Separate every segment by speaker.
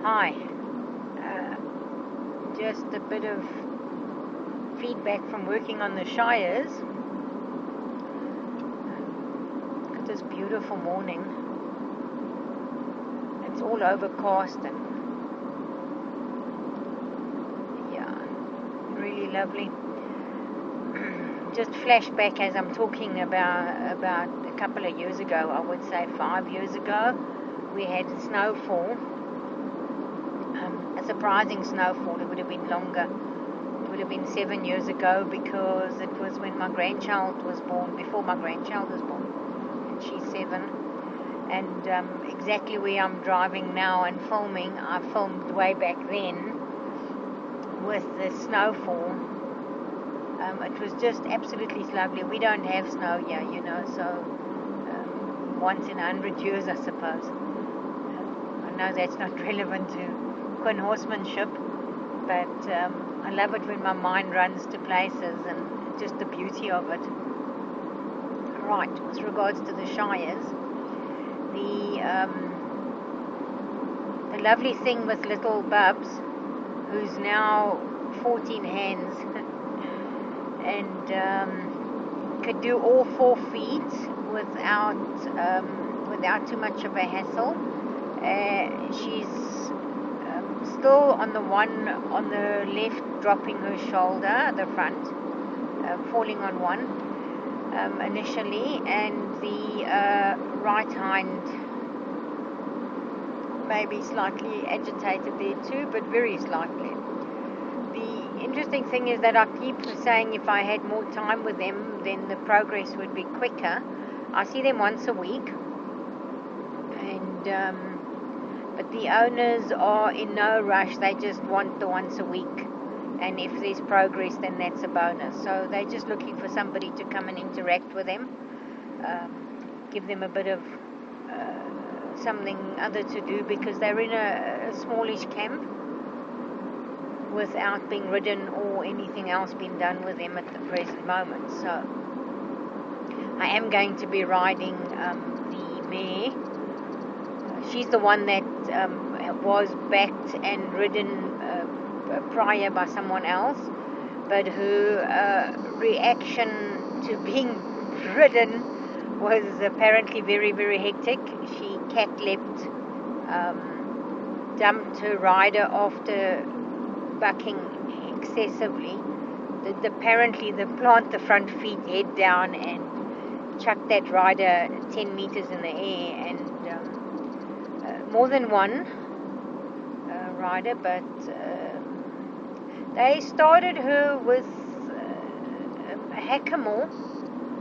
Speaker 1: Hi, just a bit of feedback from working on the Shires. Look at this beautiful morning. It's all overcast and yeah, really lovely. Just flashback as I'm talking about a couple of years ago, I would say 5 years ago, we had snowfall. A surprising snowfall. It would have been longer. It would have been 7 years ago because it was when my grandchild was born, before my grandchild was born, and she's 7. And exactly where I'm driving now and filming, I filmed way back then with the snowfall. It was just absolutely lovely. We don't have snow here, so once in 100 years, I suppose. I know that's not relevant to Quinn Horsemanship, but I love it when my mind runs to places and just the beauty of it. Right, with regards to the Shires, the lovely thing with little Bubs, who's now 14 hands and could do all 4 feet without too much of a hassle. She's still on the left, dropping her shoulder, the front, falling on one initially, and the right hind maybe slightly agitated there too, but very slightly. The interesting thing is that I keep saying if I had more time with them, then the progress would be quicker. I see them once a week, and but the owners are in no rush. They just want the once a week, and if there's progress, then that's a bonus. So they're just looking for somebody to come and interact with them, give them a bit of something other to do, because they're in a smallish camp without being ridden or anything else being done with them at the present moment. So I am going to be riding the mare. She's the one that was backed and ridden prior by someone else, but her reaction to being ridden was apparently very, very hectic. She cat-leapt, dumped her rider after bucking excessively. Apparently the plant the front feet head down and chucked that rider 10 meters in the air, and more than one rider, but they started her with a hackamore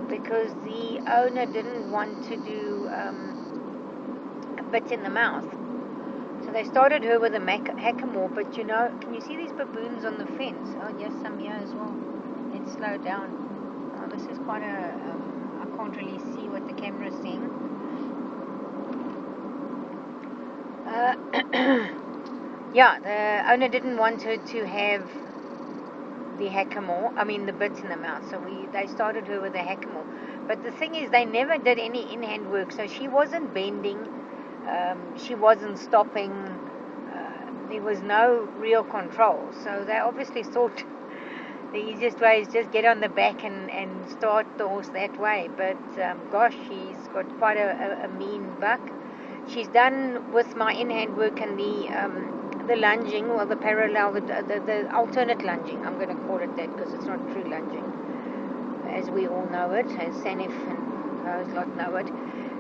Speaker 1: because the owner didn't want to do a bit in the mouth. So they started her with a hackamore, but can you see these baboons on the fence? Oh, yes, some here as well. Let's slow down. Oh, this is quite I can't really see what the camera is seeing. Yeah, the owner didn't want her to have the the bits in the mouth, so they started her with the hackamore. But the thing is, they never did any in-hand work, so she wasn't bending, she wasn't stopping, there was no real control. So they obviously thought the easiest way is just get on the back and start the horse that way. But gosh, she's got quite a mean buck. She's done with my in-hand work and the lunging, or the parallel, the alternate lunging. I'm going to call it that because it's not true lunging, as we all know it, as Sanif and those lot know it.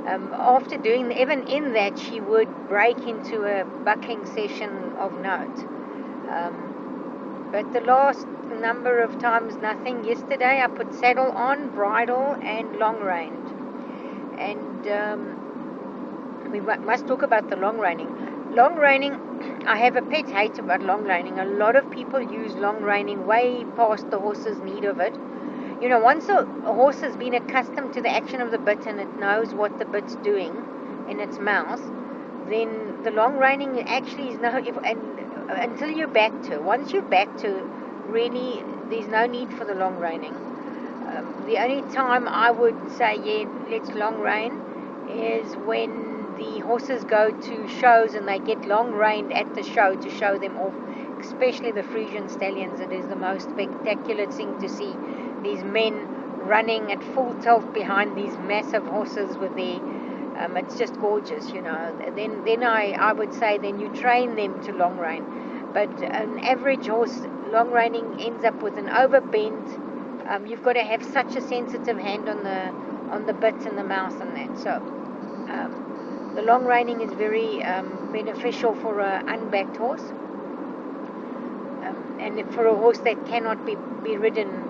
Speaker 1: After doing, even in that, she would break into a bucking session of note. But the last number of times, nothing. Yesterday, I put saddle on, bridle, and long-reined. And we must talk about the long-reining. Long-reining, I have a pet hate about long-reining. A lot of people use long-reining way past the horse's need of it. Once a horse has been accustomed to the action of the bit and it knows what the bit's doing in its mouth, then the long-reining actually is until you're back to. Once you're back to, really, there's no need for the long-reining. The only time I would say, yeah, let's long-rein is when the horses go to shows and they get long reined at the show to show them off, especially the Frisian stallions. It is the most spectacular thing to see these men running at full tilt behind these massive horses with their it's just gorgeous, you know. Then I would say then you train them to long rein, but an average horse long reining ends up with an overbend. You've got to have such a sensitive hand on the bit and the mouth and that. So the long reining is very beneficial for an unbacked horse, and for a horse that cannot be ridden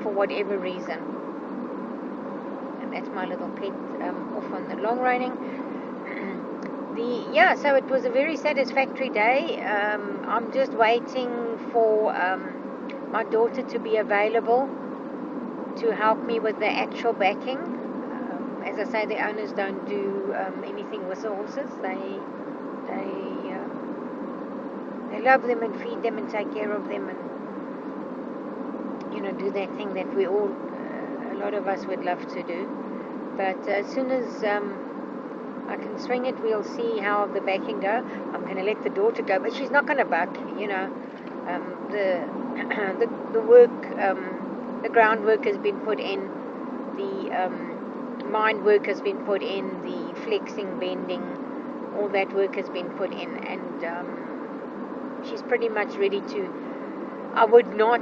Speaker 1: for whatever reason. And that's my little pet off on the long reining. So it was a very satisfactory day. I'm just waiting for my daughter to be available to help me with the actual backing. As I say, the owners don't do anything with the horses. They love them and feed them and take care of them, and do that thing that we all, a lot of us would love to do. But as soon as I can swing it, we'll see how the backing go. I'm going to let the daughter go, but she's not going to buck. The work, the groundwork has been put in, the mind work has been put in, the flexing, bending, all that work has been put in, and she's pretty much ready to. I would not,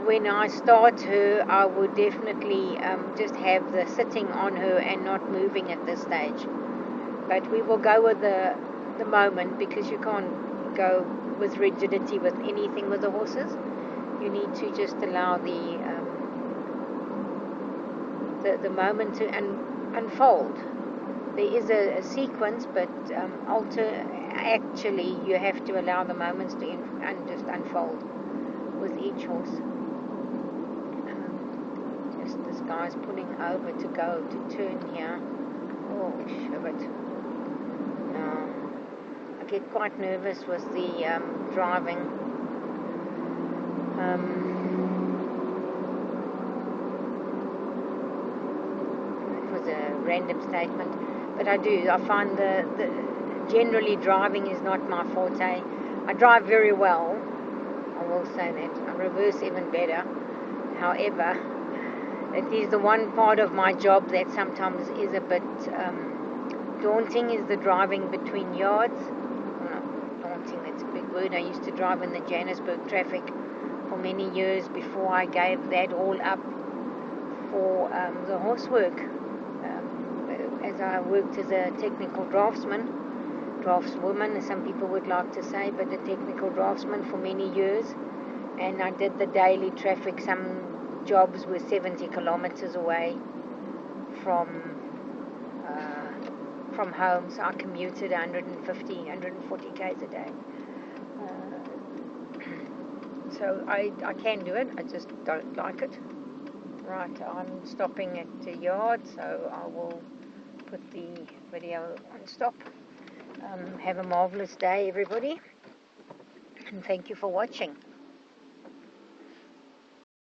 Speaker 1: when I start her, I would definitely just have the sitting on her and not moving at this stage. But we will go with the moment, because you can't go with rigidity with anything with the horses. You need to just allow the moment to unfold. There is a sequence, but actually you have to allow the moments to just unfold with each horse. Just this guy's pulling over to turn here. Oh, shibbit. No. I get quite nervous with the driving. That was a random statement, but I find the generally driving is not my forte. I drive very well, I will say that. I reverse even better. However, it is the one part of my job that sometimes is a bit daunting, is the driving between yards. Well, daunting, that's a big word. I used to drive in the Johannesburg traffic for many years before I gave that all up for the horse work. As I worked as a technical draftswoman, as some people would like to say, but a technical draftsman for many years, and I did the daily traffic. Some jobs were 70 kilometers away from home, so I commuted 140 k's a day. So I can do it, I just don't like it. Right, I'm stopping at the yard, so I will put the video on stop. Have a marvelous day, everybody, and thank you for watching.